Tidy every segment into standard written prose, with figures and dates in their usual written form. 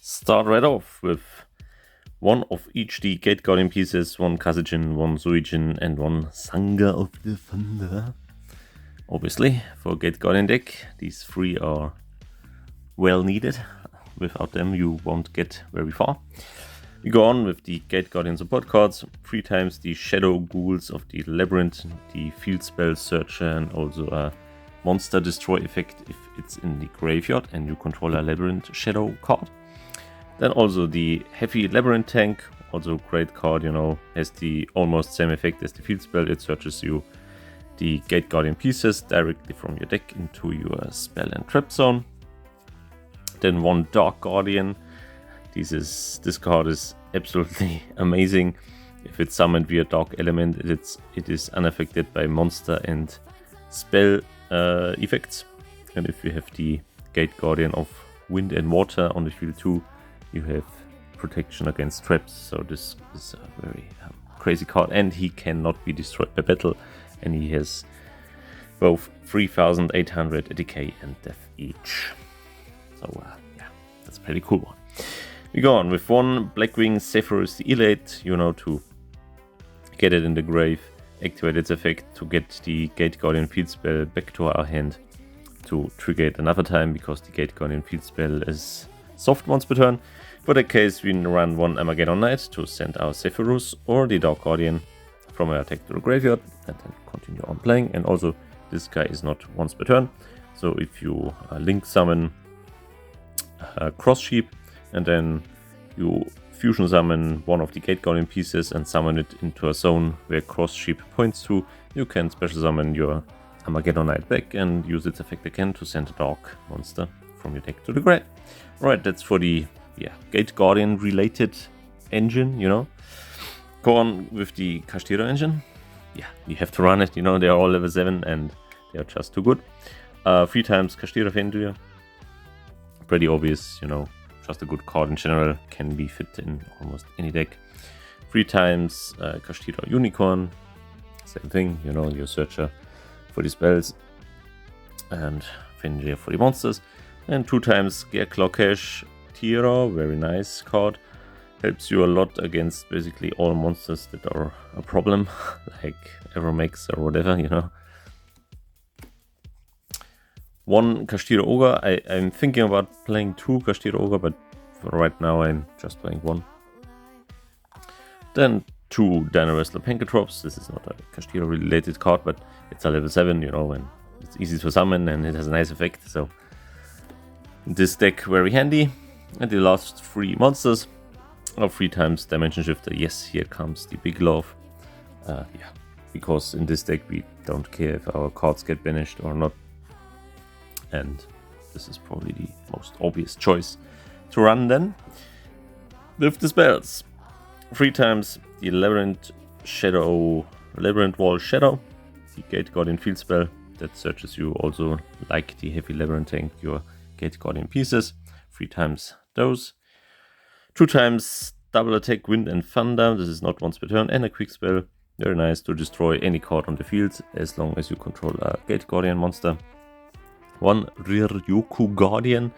Start right off with one of each the Gate Guardian pieces, one Kashtira, one Suijin, and one Sangha of the Thunder. Obviously, for Gate Guardian deck, these three are well needed. Without them, you won't get very far. We go on with the Gate Guardian support cards. 3 times the Shadow Ghouls of the Labyrinth, the Field Spell Searcher, and also a Monster Destroy effect if it's in the graveyard and you control a Labyrinth Shadow card. Then also the Heavy Labyrinth Tank, also great card, has the almost same effect as the Field Spell. It searches you the Gate Guardian pieces directly from your deck into your spell and trap zone. Then one Dark Guardian. This card is absolutely amazing. If it's summoned via Dark Element, it is unaffected by monster and spell effects. And if you have the Gate Guardian of Wind and Water on the field too, you have protection against traps. So this is a very crazy card, and he cannot be destroyed by battle, and he has both 3800 decay and death each. So yeah, that's a pretty cool one. We go on with one Blackwing Zephyrus the Elate, to get it in the grave, activate its effect to get the Gate Guardian field spell back to our hand to trigger it another time, because the Gate Guardian field spell is soft once per turn. For that case, we run one Armageddon Knight to send our Zephyrus or the Dark Guardian from our attack to the graveyard, and then continue on playing. And also, this guy is not once per turn, so if you link summon Cross Sheep, and then you fusion summon one of the Gate Guardian pieces and summon it into a zone where Cross Sheep points to, you can special summon your Armageddon Knight back and use its effect again to send a dark monster from your deck to the grave. Right, that's for the Gate Guardian related engine, Go on with the Kashtira engine. Yeah, you have to run it, they are all level 7 and they are just too good. 3 times Kashtira Fenrir. Pretty obvious, just a good card in general, can be fit in almost any deck. 3 times Kashtira Unicorn. Same thing, your searcher for the spells and Fenrir for the monsters. And 2 times Scareclaw Kashtira, very nice card. Helps you a lot against basically all monsters that are a problem, like Aeromex or whatever, One Kashtira Ogre. I'm thinking about playing 2 Kashtira Ogre, but for right now I'm just playing 1. Then 2 Dino Wrestler Pancatrops. This is not a Kashtira related card, but it's a level 7, and it's easy to summon and it has a nice effect. So this deck very handy. And the last 3 monsters are 3 times Dimension Shifter. Yes, here comes the big love. Because in this deck we don't care if our cards get banished or not. And this is probably the most obvious choice to run then. With the spells. 3 times the Labyrinth Wall Shadow. The Gate Guardian field spell that searches you also, like the Heavy Labyrinth Tank, your Gate Guardian pieces. 3 times those. 2 times double attack Wind and Thunder. This is not once per turn, and a quick spell. Very nice to destroy any card on the field as long as you control a Gate Guardian monster. 1 Ryoku Guardian.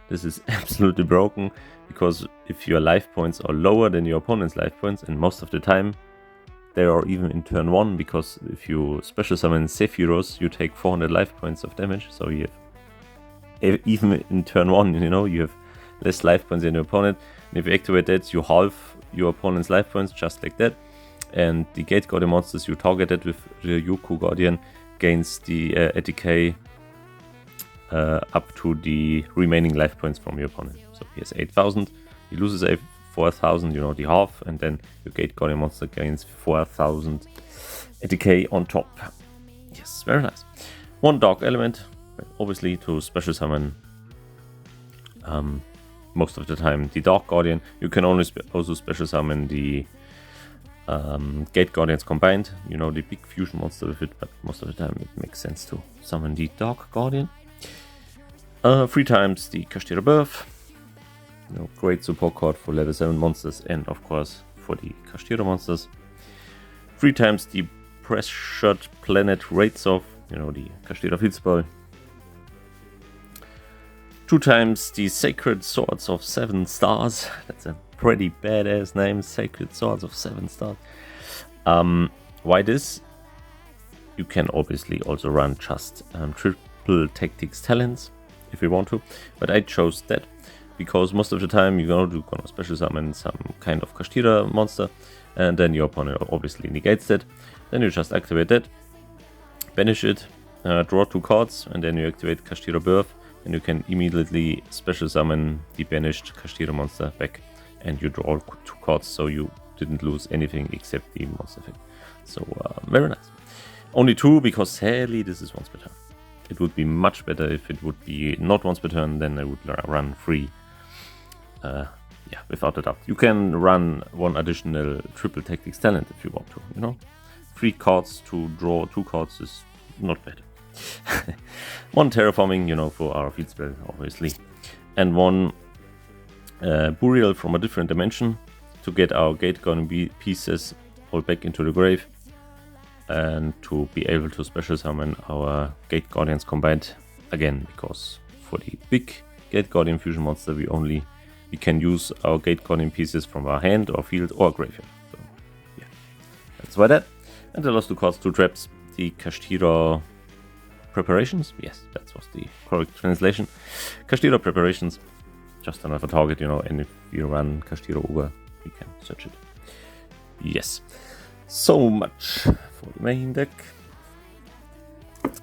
This is absolutely broken, because if your life points are lower than your opponent's life points, and most of the time they are even in turn 1, because if you special summon Sephiroth, you take 400 life points of damage. So you have, even in turn 1, you have less life points than your opponent. And if you activate that, you halve your opponent's life points just like that. And the Gate Guardian monsters you targeted with Ryoku Guardian gains the decay up to the remaining life points from your opponent. So he has 8,000, he loses 4,000, the half, and then your Gate Guardian monster gains 4,000 decay on top. Yes, very nice. 1 Dark Element, obviously to special summon most of the time the Dark Guardian. You can only also special summon the Gate Guardians combined, the big fusion monster with it, but most of the time it makes sense to summon the Dark Guardian. 3 times the Kashtira Birth. Great support card for level 7 monsters, and of course for the Kashtira monsters. 3 times the Pressured Planet Raidsoff, the Kashtira field spell. 2 times the Sacred Swords of 7 stars. That's a pretty badass name, Sacred Swords of 7 stars. Why this? You can obviously also run just triple tactics talents if you want to, but I chose that because most of the time you're gonna special summon some kind of Kashtira monster, and then your opponent obviously negates that. Then you just activate that, banish it, draw 2 cards, and then you activate Kashtira Birth, and you can immediately special summon the banished Kashtira monster back, and you draw 2 cards, so you didn't lose anything except the monster effect. So very nice. Only 2 because sadly this is once per turn. It would be much better if it would be not once per turn, then I would run 3. Yeah, without a doubt. You can run 1 additional triple tactics talent if you want to, you know. 3 cards to draw 2 cards is not bad. 1 terraforming, you know, for our field spell, obviously. And 1 burial from a different dimension to get our gate guardian pieces all back into the grave. And to be able to special summon our Gate Guardians combined again, because for the big Gate Guardian fusion monster we can use our Gate Guardian pieces from our hand or field or graveyard. So yeah, that's why that. And the last 2 cards, 2 traps, the Kashtira Preparations. Yes, that was the correct translation. Kashtira Preparations, just another target, you know, and if you run Kashtira over, we can search it. Yes. So much for the main deck.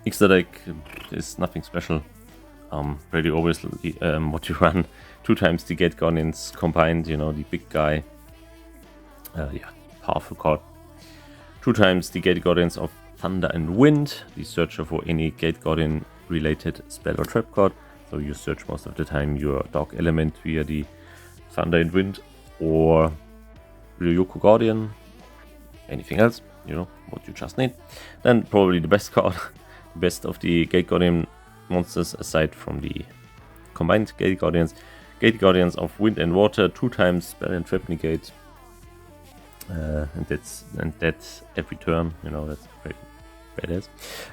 Extra deck is nothing special. Pretty obviously what you run. 2 times the Gate Guardians combined, you know, the big guy. Yeah, powerful card. 2 times the Gate Guardians of Thunder and Wind, the searcher for any Gate Guardian related spell or trap card. So you search most of the time your Dark Element via the Thunder and Wind or Ryoko Guardian. Anything else, you know, what you just need. Then probably the best card, best of the Gate Guardian monsters aside from the combined Gate Guardians. Gate Guardians of Wind and Water, 2 times spell and trap negate. And that's every turn, you know, that's pretty badass.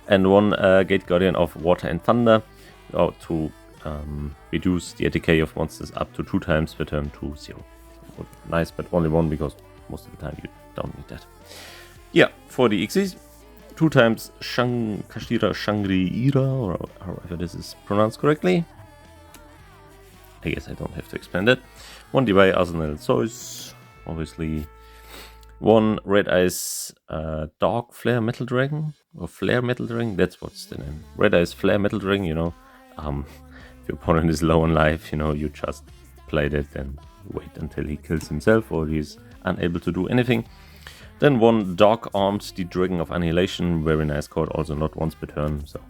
And 1 Gate Guardian of Water and Thunder to reduce the ATK of monsters up to 2 times per turn to 0. Nice, but only 1 because most of the time you don't need that. Yeah, for the Xyz, 2 times Kashtira Shangri-Ira, or however this is pronounced correctly. I guess I don't have to explain that. 1 Divine Arsenal Zeus, obviously. 1 Red Eyes Dark Flare Metal Dragon, or Flare Metal Dragon, that's what's the name. Red Eyes Flare Metal Dragon, you know. If your opponent is low on life, you know, you just play that and wait until he kills himself or he's unable to do anything. Then 1 Dark Armed, the Dragon of Annihilation, very nice card, also not once per turn, so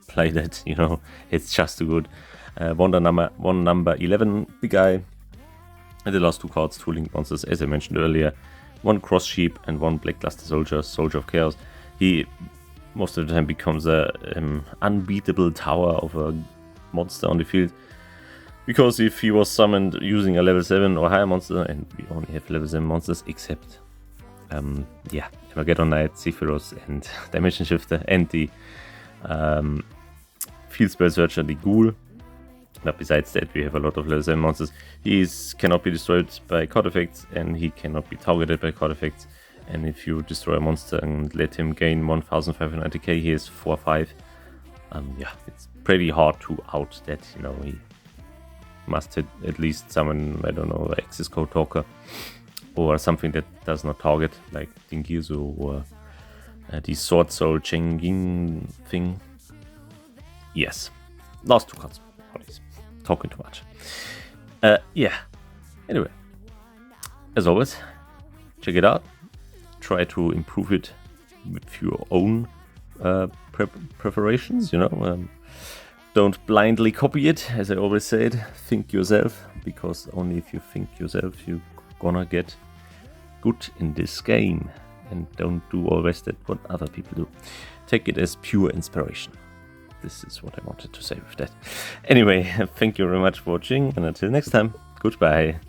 play that, you know, it's just too good. 1 number 11 big guy, and the last 2 cards, 2 link monsters, as I mentioned earlier. 1 Cross Sheep and 1 Black Luster Soldier, Soldier of Chaos. He most of the time becomes a unbeatable tower of a monster on the field. Because if he was summoned using a level 7 or higher monster, and we only have level 7 monsters, except, yeah, Armageddon Knight, Sephiroth, and Dimension Shifter, and the Field Spell Searcher, the Ghoul. But besides that, we have a lot of level 7 monsters. He cannot be destroyed by card effects, and he cannot be targeted by card effects. And if you destroy a monster and let him gain 1500 ATK, he is 4/5. Yeah, it's pretty hard to out that, you know, he must at least summon, I don't know, Access Code Talker or something that does not target, like Dingirzu or the Sword Soul Chengin thing. Yes, last 2 cards. Apologies, talking too much. Yeah, anyway, as always, check it out. Try to improve it with your own preparations, you know. Don't blindly copy it, as I always said. Think yourself, because only if you think yourself, you're gonna get good in this game. And don't do always that what other people do. Take it as pure inspiration. This is what I wanted to say with that. Anyway, thank you very much for watching, and until next time, goodbye.